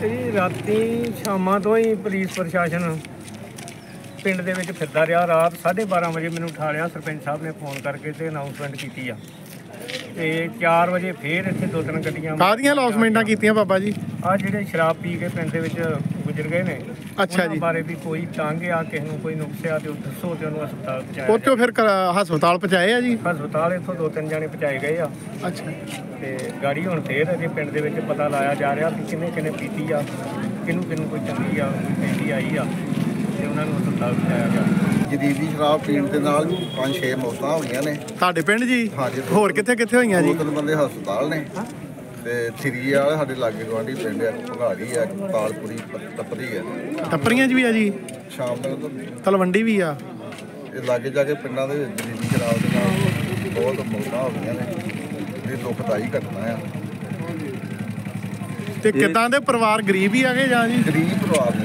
ਇਹ ਰਾਤੀ ਸ਼ਾਮਾਂ ਤੋਂ ਹੀ ਪੁਲਿਸ ਪ੍ਰਸ਼ਾਸਨ ਪਿੰਡ ਦੇ ਵਿੱਚ ਫਿਰਦਾ ਰਿਹਾ। ਰਾਤ 12:30 ਵਜੇ ਮੈਨੂੰ ਉਠਾ ਲਿਆ ਸਰਪੰਚ ਸਾਹਿਬ ਨੇ ਫੋਨ ਕਰਕੇ ਤੇ ਅਨਾਉਂਸਮੈਂਟ ਕੀਤੀ ਆ ਤੇ 4 ਵਜੇ ਫੇਰ ਇੱਥੇ 2-3 ਗੱਡੀਆਂ ਕਾਹਦੀਆਂ ਅਨਾਉਂਸਮੈਂਟਾਂ ਕੀਤੀਆਂ ਬਾਬਾ ਜੀ? ਆ ਜਿਹੜੇ ਸ਼ਰਾਬ ਪੀ ਕੇ ਪਿੰਡ ਦੇ ਵਿੱਚ ਗੁਜ਼ਰ ਗਏ ਨੇ, ਅੱਛਾ ਜੀ, ਬਾਰੇ ਵੀ ਕੋਈ ਤੰਗ ਆ, ਕਿਸੇ ਨੂੰ ਕੋਈ ਨੁਕਸ ਆ ਤੇ ਉਹ ਦੱਸੋ ਤੇ ਉਹਨੂੰ ਹਸਪਤਾਲ ਪਹੁੰਚਾਇਆ। ਉੱਥੋਂ ਫਿਰ ਹਸਪਤਾਲ ਪਹੁੰਚਾਏ ਆ ਜੀ? ਹਸਪਤਾਲ ਇੱਥੋਂ 2-3 ਜਾਣੇ ਪਹੁੰਚਾਏ ਗਏ ਆ। ਅੱਛਾ, ਤੇ ਗਾੜੀ ਹੁਣ ਫੇਰ ਅਜੇ ਪਿੰਡ ਦੇ ਵਿੱਚ ਪਤਾ ਲਾਇਆ ਜਾ ਰਿਹਾ ਕਿ ਕਿੰਨੇ ਪੀਤੀ ਆ, ਕਿਹਨੂੰ ਕੋਈ ਚੰਗੀ ਆ, ਕੋਈ ਪੀਤੀ ਆਈ ਆ ਤੇ ਉਹਨਾਂ ਨੂੰ ਹਸਪਤਾਲ ਪਹੁੰਚਾਇਆ ਗਿਆ। ਜਦੀਦੀ ਸ਼ਰਾਬ ਪੀਣ ਦੇ ਨਾਲ 5-6 ਮੌਤਾਂ ਹੋਈਆਂ ਨੇ ਤੁਹਾਡੇ ਪਿੰਡ ਜੀ? ਹਾਂਜੀ। ਹੋਰ ਕਿੱਥੇ ਹੋਈਆਂ ਜੀ? 2-3 ਬੰਦੇ ਹਸਪਤਾਲ ਨੇ ਤੇ ਥਰੀ ਵਾਲੇ ਸਾਡੇ ਲਾਗੇ ਗਵਾਂਢੀ ਪਿੰਡ ਆ, ਭਗਾੜੀ ਆ, ਤਾਲਪੁਰੀ, ਟੱਪਰੀ ਆ। ਟੱਪਰੀਆਂ 'ਚ ਵੀ ਆ ਜੀ? ਸ਼ਾਮ ਤੱਕ ਤਲਵੰਡੀ ਵੀ ਆ। ਇਹ ਲਾਗੇ ਜਾ ਕੇ ਪਿੰਡਾਂ ਦੇ ਵਿੱਚ ਜਦੀਦੀ ਸ਼ਰਾਬ ਦੇ ਨਾਲ ਬਹੁਤ ਮੌਤਾਂ ਹੋ ਗਈਆਂ ਨੇ। ਇਹ ਦੁਖਦਾਈ ਘਟਨਾ ਆ। ਤੇ ਕਿੱਦਾਂ ਦੇ ਪਰਿਵਾਰ ਗਰੀਬ ਹੀ ਆਗੇ ਜਾਂ ਜੀ? ਗਰੀਬ ਪਰਿਵਾਰ ਨੇ।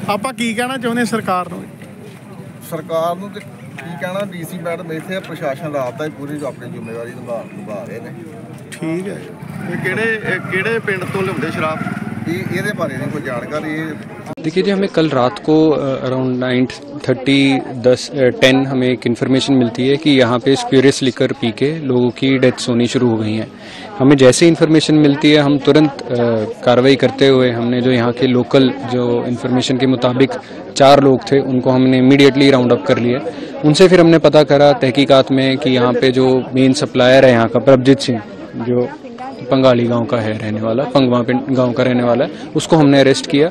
ਆਪਾਂ ਕੀ ਕਹਿਣਾ ਚਾਹੁੰਦੇ ਸਰਕਾਰ ਨੂੰ? ਸਰਕਾਰ ਨੂੰ ਤੇ ਕੀ ਕਹਿਣਾ, ਡੀਸੀ ਮੈਡਮ ਇੱਥੇ ਪ੍ਰਸ਼ਾਸਨ ਰਾਤ ਦਾ ਹੀ ਪੂਰੀ ਆਪਣੀ ਜ਼ਿੰਮੇਵਾਰੀ ਨਿਭਾ ਰਹੇ ਨੇ। ਠੀਕ ਹੈ। ਇਹ ਕਿਹੜੇ पिंड तो लियाते शराब? ये बारे नहीं कोई जानकारी। देखिए जी, हमें कल रात को अराउंड 9:30 हमें एक इन्फॉर्मेशन मिलती है कि यहाँ पे स्प्यूरियस लिकर पी के लोगों की डेथ्स होनी शुरू हो गई हैं। हमें जैसे इन्फॉर्मेशन मिलती है हम तुरंत कार्रवाई करते हुए हमने जो यहाँ के लोकल जो इन्फॉर्मेशन के मुताबिक 4 लोग थे उनको हमने इमीडिएटली राउंड अप कर लिया। उनसे फिर हमने पता करा तहकीकात में कि यहाँ पे जो मेन सप्लायर है यहाँ का प्रभजीत सिंह, जो पंगाली गांव का है रहने वाला, पंगवा गांव का रहने वाला है, उसको हमने अरेस्ट किया।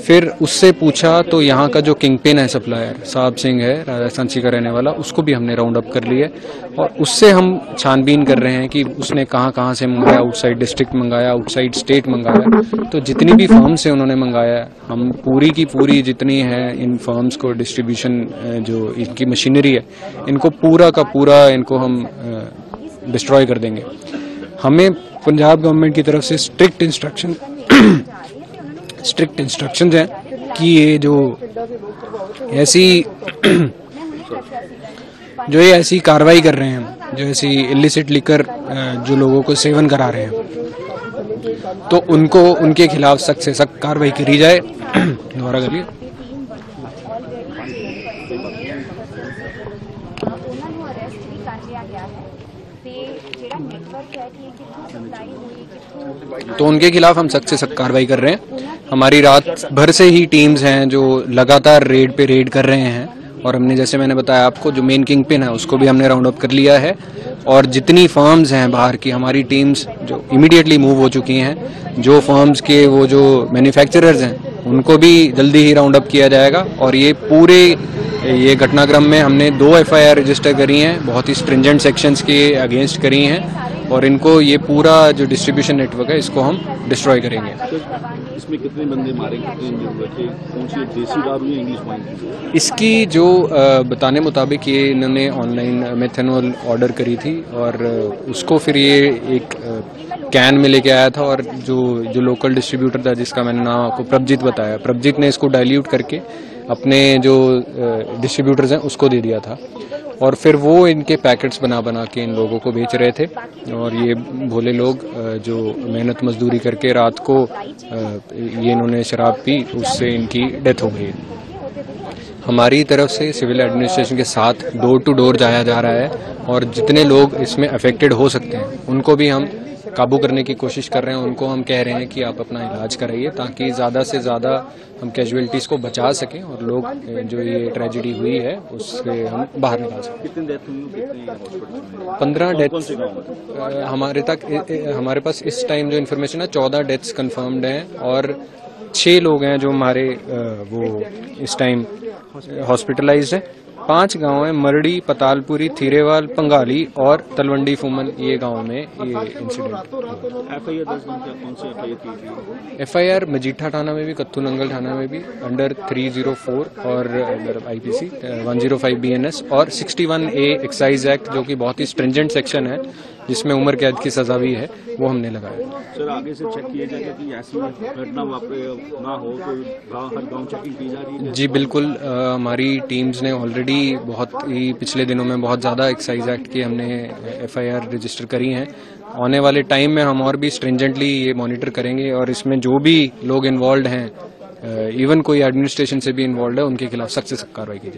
फिर उससे पूछा तो यहाँ का जो किंग पिन है सप्लायर साहब सिंह है, राजस्थान का रहने वाला, उसको भी हमने राउंड अप कर लिया और उससे हम छानबीन कर रहे हैं कि उसने कहाँ से मंगाया, आउटसाइड डिस्ट्रिक्ट मंगाया, आउटसाइड स्टेट मंगाया। तो जितनी भी फर्म से उन्होंने मंगाया हम पूरी की पूरी जितनी है इन फर्म्स को डिस्ट्रीब्यूशन जो इनकी मशीनरी है इनको पूरा का पूरा इनको हम डिस्ट्रॉय कर देंगे। हमें पंजाब गवर्नमेंट की तरफ से स्ट्रिक्ट इंस्ट्रक्शंस हैं कि ये जो ऐसी कार्रवाई कर रहे हैं, जो ऐसी इलिसिट लिकर जो लोगों को सेवन करा रहे हैं, तो उनको उनके खिलाफ सख्त से सख्त कार्रवाई करी जाए। दोबारा करिए। तो उनके खिलाफ हम सख्त से सख्त कार्रवाई कर रहे हैं। हमारी रात भर से ही टीम्स हैं जो लगातार रेड पे रेड कर रहे हैं और हमने जैसे मैंने बताया आपको जो मेन किंग पिन है उसको भी हमने राउंड अप कर लिया है और जितनी फर्म्स हैं बाहर की हमारी टीम्स जो इमीडिएटली मूव हो चुकी हैं। जो फर्म्स के वो जो मैन्युफैक्चरर्स हैं उनको भी जल्दी ही राउंड अप किया जाएगा और ये घटनाक्रम में हमने 2 FIR रजिस्टर करी हैं, बहुत ही स्ट्रिंजेंट सेक्शंस के अगेंस्ट करी हैं और इनको ये पूरा जो डिस्ट्रीब्यूशन नेटवर्क है इसको हम डिस्ट्रॉय करेंगे। इसमें कितने बंदे मारे, कितने इंजर्ड हुए, कौन सी देसी दारू या इंग्लिश वाइन? इसकी जो बताने मुताबिक ये इन्होंने ऑनलाइन मेथनॉल ऑर्डर करी थी और उसको फिर ये एक कैन में लेके आया था और जो लोकल डिस्ट्रीब्यूटर था जिसका मैंने नाम आपको प्रभजीत बताया, प्रभजीत ने इसको डाइल्यूट करके अपने जो डिस्ट्रीब्यूटर्स हैं उसको दे दिया था और फिर वो इनके पैकेट्स बना के इन लोगों को बेच रहे थे और ये भोले लोग जो मेहनत मजदूरी करके रात को ये इन्होंने शराब पी, उससे इनकी डेथ हो गई। हमारी तरफ से सिविल एडमिनिस्ट्रेशन के साथ डोर टू डोर जाया जा रहा है और जितने लोग इसमें अफेक्टेड हो सकते हैं उनको भी हम काबू करने की कोशिश कर रहे हैं। उनको हम कह रहे हैं कि आप अपना इलाज कराइए ताकि ज़्यादा से ज़्यादा हम कैजुअलिटीज़ को बचा सकें और लोग जो ये ट्रेजेडी हुई है उससे हम बाहर निकाल सकें। कितनी डेथ हुई? 15 डेथ्स हमारे पास इस टाइम जो इन्फॉर्मेशन है 14 डेथ्स कंफर्म्ड हैं और 6 लोग हैं जो हमारे वो इस टाइम हॉस्पिटलाइज्ड हैं। 5 गांव हैं, मरड़ी, पतालपुरी, थीरेवाल, पंगाली और तलवंडी फूमन, ये गांव में ये इंसिडेंट। FIR मजीठा थाना में भी, कत्तू नंगल थाना में भी अंडर 304 और अंडर IPC 105 BNS और 61A एक्साइज एक्ट जो कि बहुत ही स्ट्रिंजेंट सेक्शन है जिसमें उम्र कैद की सजा भी है, वो हमने लगाया। सर आगे से चेक किया जाएगा कि ऐसी घटना वापस ना हो, तो हर गांव चेकिंग की जा रही है। जी बिल्कुल, हमारी टीम्स ने ऑलरेडी बहुत ही पिछले दिनों में बहुत ज़्यादा एक्साइज एक्ट की हमने FIR रजिस्टर करी हैं। आने वाले टाइम में हम और भी स्ट्रिंजेंटली ये मॉनिटर करेंगे और इसमें जो भी लोग इन्वॉल्व हैं, इवन कोई एडमिनिस्ट्रेशन से भी इन्वॉल्व है, उनके खिलाफ सख्त से सख्त कार्रवाई की जाएगी।